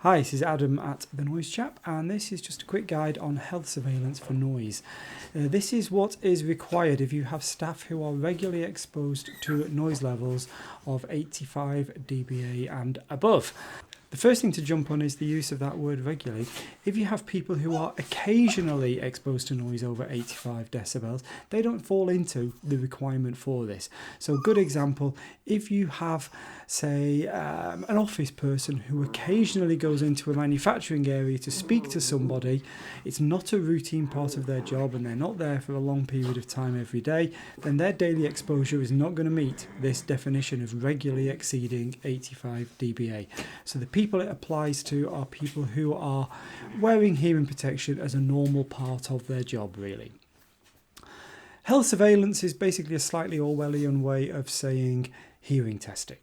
Hi, this is Adam at The Noise Chap, and this is just a quick guide on health surveillance for noise. This is what is required if you have staff who are regularly exposed to noise levels of 85 dBA and above. The first thing to jump on is the use of that word regularly. If you have people who are occasionally exposed to noise over 85 decibels, they don't fall into the requirement for this. So a good example, if you have, say, an office person who occasionally goes into a manufacturing area to speak to somebody, it's not a routine part of their job and they're not there for a long period of time every day, then their daily exposure is not going to meet this definition of regularly exceeding 85 dBA. So the people it applies to are people who are wearing hearing protection as a normal part of their job, really. Health surveillance is basically a slightly Orwellian way of saying hearing testing.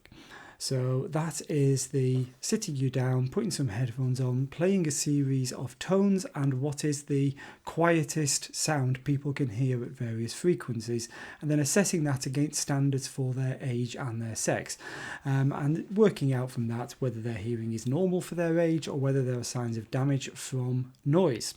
So that is the sitting you down, putting some headphones on, playing a series of tones and what is the quietest sound people can hear at various frequencies, and then assessing that against standards for their age and their sex, and working out from that whether their hearing is normal for their age or whether there are signs of damage from noise.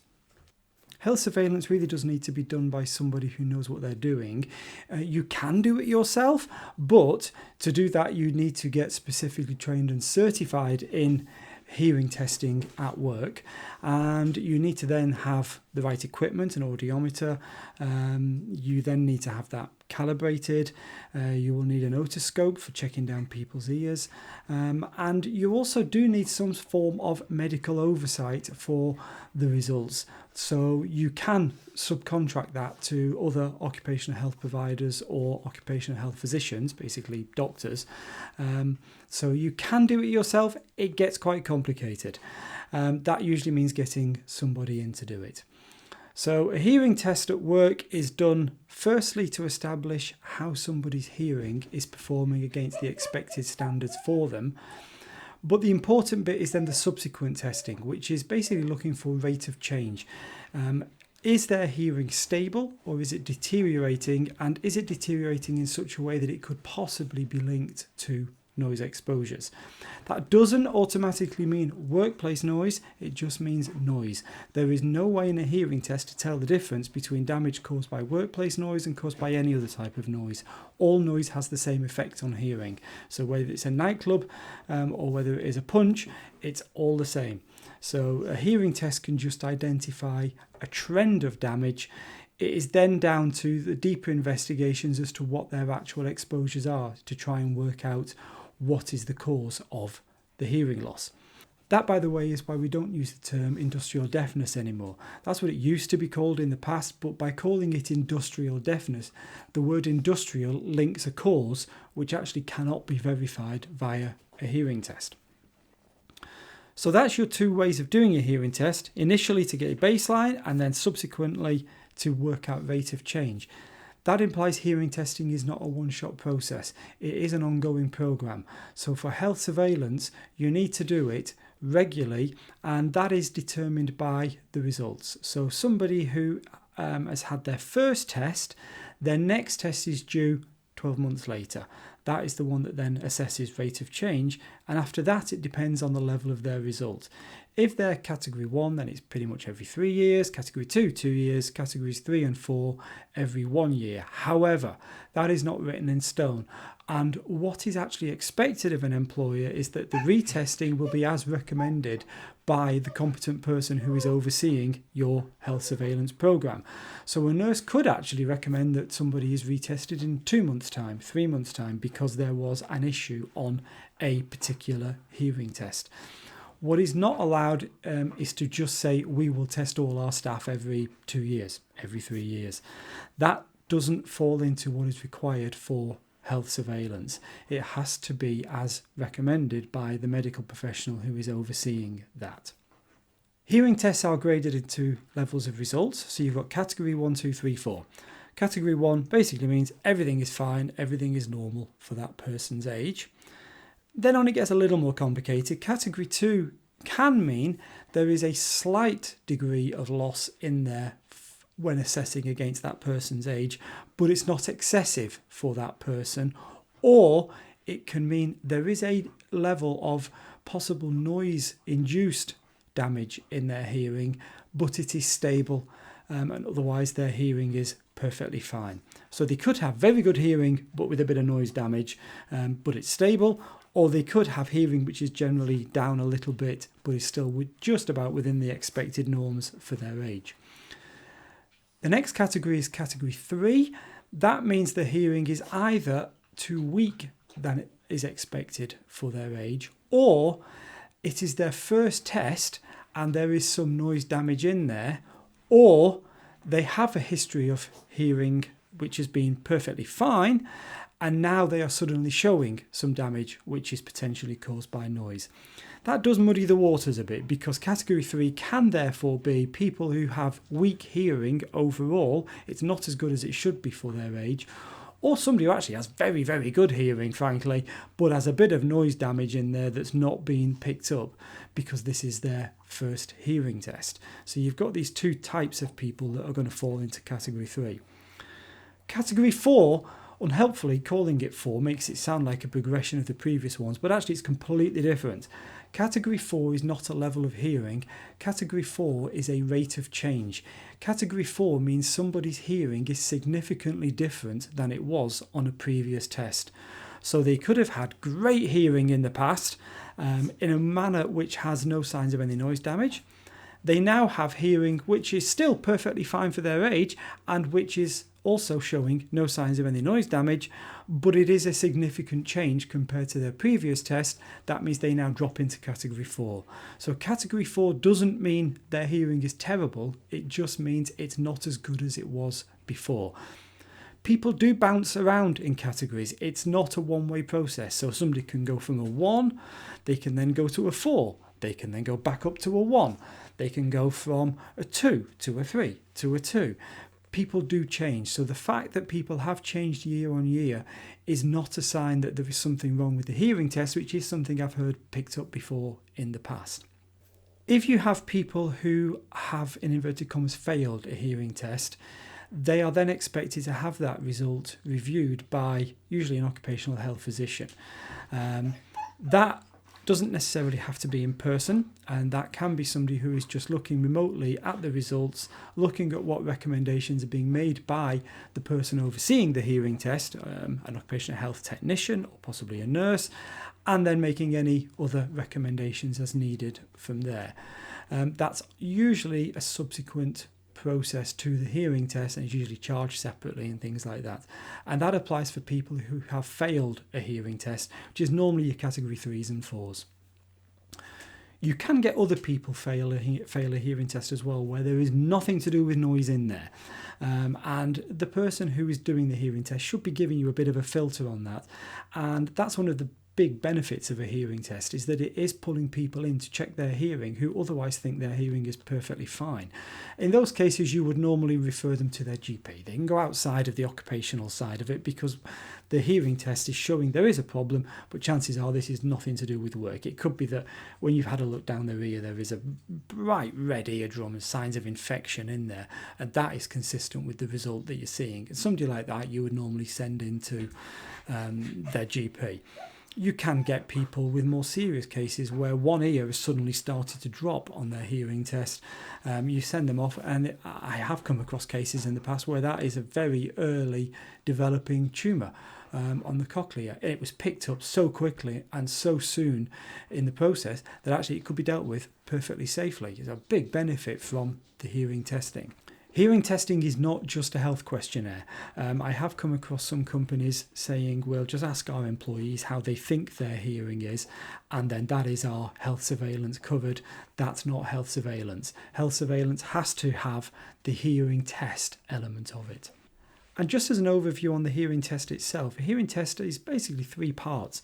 Health surveillance really does need to be done by somebody who knows what they're doing. You can do it yourself, but to do that you need to get specifically trained and certified in hearing testing at work, and you need to then have the right equipment, an audiometer. You then need to have that calibrated. You will need an otoscope for checking down people's ears, and you also do need some form of medical oversight for the results. So you can subcontract that to other occupational health providers or occupational health physicians, basically doctors. So you can do it yourself. It gets quite complicated. That usually means getting somebody in to do it. So a hearing test at work is done firstly to establish how somebody's hearing is performing against the expected standards for them. But the important bit is then the subsequent testing, which is basically looking for rate of change. Is their hearing stable or is it deteriorating? And is it deteriorating in such a way that it could possibly be linked to noise exposures? That doesn't automatically mean workplace noise, it just means noise. There is no way in a hearing test to tell the difference between damage caused by workplace noise and caused by any other type of noise. All noise has the same effect on hearing. So whether it's a nightclub or whether it is a punch, it's all the same. So a hearing test can just identify a trend of damage. It is then down to the deeper investigations as to what their actual exposures are to try and work out what is the cause of the hearing loss. That, by the way, is why we don't use the term industrial deafness anymore. That's what it used to be called in the past, but by calling it industrial deafness, the word industrial links a cause which actually cannot be verified via a hearing test. So that's your two ways of doing a hearing test, initially to get a baseline and then subsequently to work out rate of change. That implies hearing testing is not a one-shot process. It is an ongoing program. So for health surveillance, you need to do it regularly, and that is determined by the results. So somebody who has had their first test, their next test is due 12 months later. That is the one that then assesses rate of change, and after that it depends on the level of their result. If they're category 1, then it's pretty much every 3 years, category 2, 2 years, categories 3 and 4, every 1 year. However, that is not written in stone. And what is actually expected of an employer is that the retesting will be as recommended by the competent person who is overseeing your health surveillance program. So a nurse could actually recommend that somebody is retested in 2 months' time, 3 months' time, because there was an issue on a particular hearing test. What is not allowed is to just say we will test all our staff every 2 years, every 3 years. That doesn't fall into what is required for health surveillance. It has to be as recommended by the medical professional who is overseeing that. Hearing tests are graded into levels of results. So you've got category 1, 2, 3, 4. Category 1 basically means everything is fine, everything is normal for that person's age. Then on it gets a little more complicated. Category 2 can mean there is a slight degree of loss in there when assessing against that person's age, but it's not excessive for that person. Or it can mean there is a level of possible noise-induced damage in their hearing, but it is stable, and otherwise their hearing is perfectly fine. So they could have very good hearing but with a bit of noise damage, but it's stable, or they could have hearing which is generally down a little bit but is still just about within the expected norms for their age. The next category is category 3. That means the hearing is either too weak than it is expected for their age, or it is their first test and there is some noise damage in there, or they have a history of hearing which has been perfectly fine, and now they are suddenly showing some damage which is potentially caused by noise. That does muddy the waters a bit, because category 3 can therefore be people who have weak hearing overall, it's not as good as it should be for their age, or somebody who actually has very, very good hearing, frankly, but has a bit of noise damage in there that's not being picked up because this is their first hearing test. So you've got these two types of people that are going to fall into category 3. Category 4, unhelpfully calling it 4 makes it sound like a progression of the previous ones, but actually it's completely different. Category 4 is not a level of hearing. Category 4 is a rate of change. Category 4 means somebody's hearing is significantly different than it was on a previous test. So they could have had great hearing in the past, in a manner which has no signs of any noise damage. They now have hearing which is still perfectly fine for their age and which is also showing no signs of any noise damage, but it is a significant change compared to their previous test. That means they now drop into category 4. So category 4 doesn't mean their hearing is terrible, it just means it's not as good as it was before. People do bounce around in categories. It's not a one-way process. So somebody can go from a 1, they can then go to a 4, they can then go back up to a 1, they can go from a 2 to a 3 to a 2. People do change. So the fact that people have changed year on year is not a sign that there is something wrong with the hearing test, which is something I've heard picked up before in the past. If you have people who have, in inverted commas, failed a hearing test, they are then expected to have that result reviewed by usually an occupational health physician. That doesn't necessarily have to be in person, and that can be somebody who is just looking remotely at the results, looking at what recommendations are being made by the person overseeing the hearing test, an occupational health technician or possibly a nurse, and then making any other recommendations as needed from there. That's usually a subsequent process to the hearing test, and it's usually charged separately and things like that. And that applies for people who have failed a hearing test, which is normally your category 3s and 4s. You can get other people fail a hearing test as well, where there is nothing to do with noise in there. And the person who is doing the hearing test should be giving you a bit of a filter on that. And that's one of the big benefits of a hearing test, is that it is pulling people in to check their hearing who otherwise think their hearing is perfectly fine. In those cases, you would normally refer them to their GP. They can go outside of the occupational side of it because the hearing test is showing there is a problem, but chances are this is nothing to do with work. It could be that when you've had a look down their ear, there is a bright red eardrum and signs of infection in there, and that is consistent with the result that you're seeing. And somebody like that you would normally send into their GP. You can get people with more serious cases where one ear has suddenly started to drop on their hearing test. You send them off, and I have come across cases in the past where that is a very early developing tumour on the cochlea. It was picked up so quickly and so soon in the process that actually it could be dealt with perfectly safely. It's a big benefit from the hearing testing. Hearing testing is not just a health questionnaire. I have come across some companies saying, we'll just ask our employees how they think their hearing is, and then that is our health surveillance covered. That's not health surveillance. Health surveillance has to have the hearing test element of it. And just as an overview on the hearing test itself, a hearing test is basically 3 parts.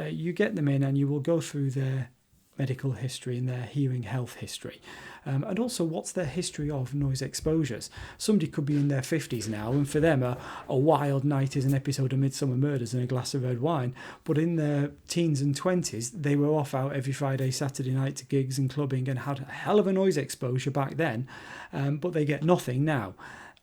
You get them in and you will go through their medical history and their hearing health history, and also what's their history of noise exposures. Somebody could be in their 50s now, and for them a wild night is an episode of Midsummer Murders and a glass of red wine, but in their teens and 20s they were off out every Friday, Saturday night to gigs and clubbing and had a hell of a noise exposure back then, but they get nothing now.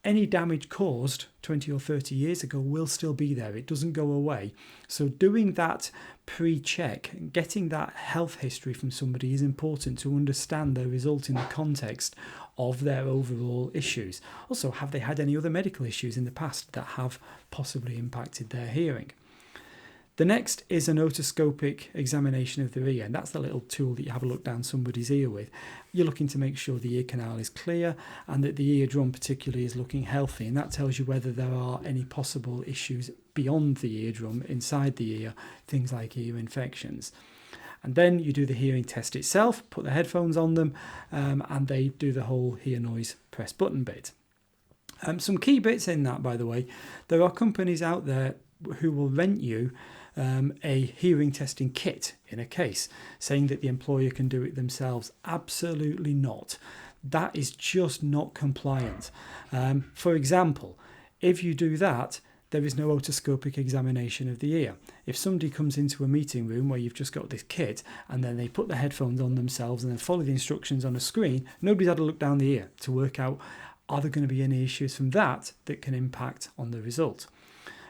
any damage caused 20 or 30 years ago will still be there. It doesn't go away. So doing that pre-check, getting that health history from somebody is important to understand the result in the context of their overall issues. Also, have they had any other medical issues in the past that have possibly impacted their hearing? The next is an otoscopic examination of the ear, and that's the little tool that you have a look down somebody's ear with. You're looking to make sure the ear canal is clear and that the eardrum particularly is looking healthy, and that tells you whether there are any possible issues beyond the eardrum, inside the ear, things like ear infections. And then you do the hearing test itself, put the headphones on them, and they do the whole hear noise press button bit. Some key bits in that, by the way, there are companies out there who will rent you a hearing testing kit in a case, saying that the employer can do it themselves. Absolutely not. That is just not compliant. For example, if you do that, there is no otoscopic examination of the ear. If somebody comes into a meeting room where you've just got this kit and then they put the headphones on themselves and then follow the instructions on a screen, nobody's had a look down the ear to work out, are there going to be any issues from that can impact on the result?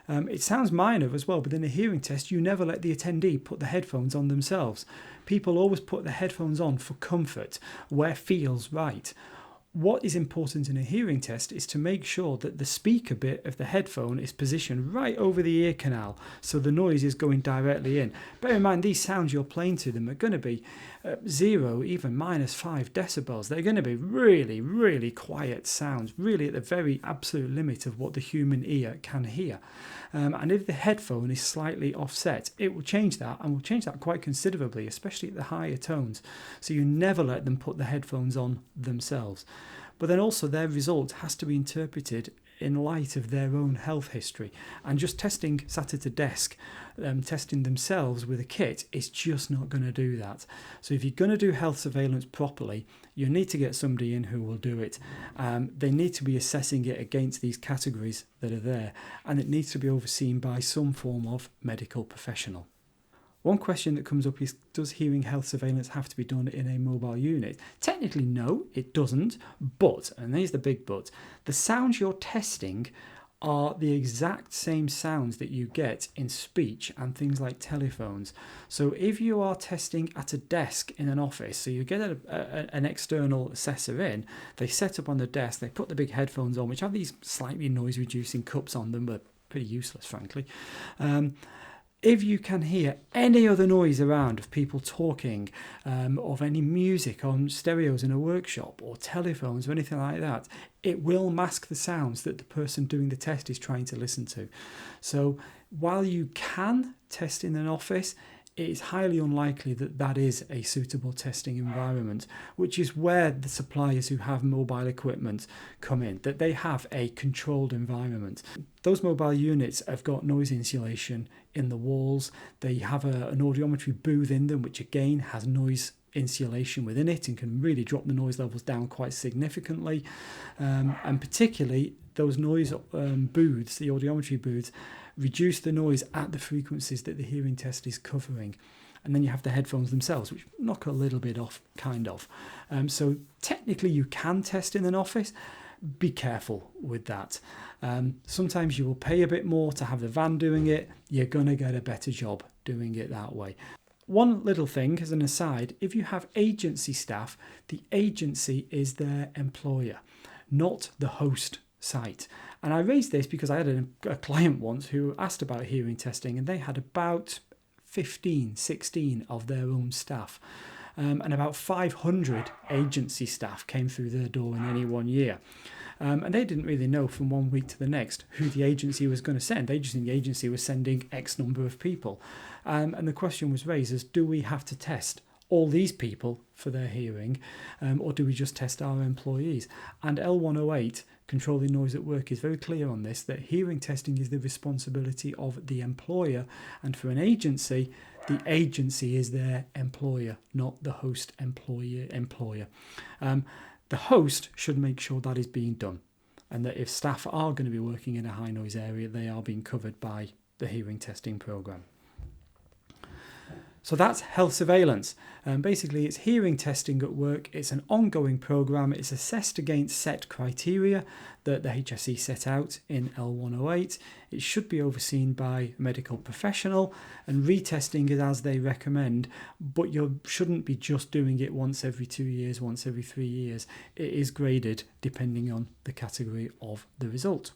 It sounds minor as well, but in a hearing test, you never let the attendee put the headphones on themselves. People always put the headphones on for comfort, where feels right. What is important in a hearing test is to make sure that the speaker bit of the headphone is positioned right over the ear canal, so the noise is going directly in. Bear in mind, these sounds you're playing to them are going to be 0, even -5 decibels. They're going to be really, really quiet sounds, really at the very absolute limit of what the human ear can hear. And if the headphone is slightly offset, it will change that, and will change that quite considerably, especially at the higher tones. So you never let them put the headphones on themselves. But then also their result has to be interpreted in light of their own health history. And just testing sat at a desk, testing themselves with a kit is just not going to do that. So if you're going to do health surveillance properly, you need to get somebody in who will do it. They need to be assessing it against these categories that are there, and it needs to be overseen by some form of medical professional. One question that comes up is, does hearing health surveillance have to be done in a mobile unit? Technically, no, it doesn't. But, and here's the big but, the sounds you're testing are the exact same sounds that you get in speech and things like telephones. So if you are testing at a desk in an office, so you get an external assessor in, they set up on the desk, they put the big headphones on, which have these slightly noise-reducing cups on them, but pretty useless, frankly. If you can hear any other noise around of people talking, of any music on stereos in a workshop or telephones or anything like that, it will mask the sounds that the person doing the test is trying to listen to. So while you can test in an office, it is highly unlikely that that is a suitable testing environment, which is where the suppliers who have mobile equipment come in, that they have a controlled environment. Those mobile units have got noise insulation in the walls. They have an audiometry booth in them, which again has noise insulation within it and can really drop the noise levels down quite significantly. And particularly those noise booths, the audiometry booths, reduce the noise at the frequencies that the hearing test is covering. And then you have the headphones themselves, which knock a little bit off, kind of. So technically you can test in an office. Be careful with that. Sometimes you will pay a bit more to have the van doing it. You're going to get a better job doing it that way. One little thing as an aside, if you have agency staff, the agency is their employer, not the host site. And I raised this because I had a client once who asked about hearing testing, and they had about 16 of their own staff. And about 500 agency staff came through their door in any one year. And they didn't really know from one week to the next who the agency was going to send. They just think the agency was sending X number of people. And the question was raised as, do we have to test all these people for their hearing, or do we just test our employees? And L108, Controlling Noise at Work, is very clear on this, that hearing testing is the responsibility of the employer, and for an agency, the agency is their employer, not the host employer. The host should make sure that is being done, and that if staff are going to be working in a high noise area, they are being covered by the hearing testing program. So that's health surveillance. Basically, it's hearing testing at work. It's an ongoing programme. It's assessed against set criteria that the HSE set out in L108. It should be overseen by a medical professional, and retesting is as they recommend, but you shouldn't be just doing it once every 2 years, once every 3 years. It is graded depending on the category of the result.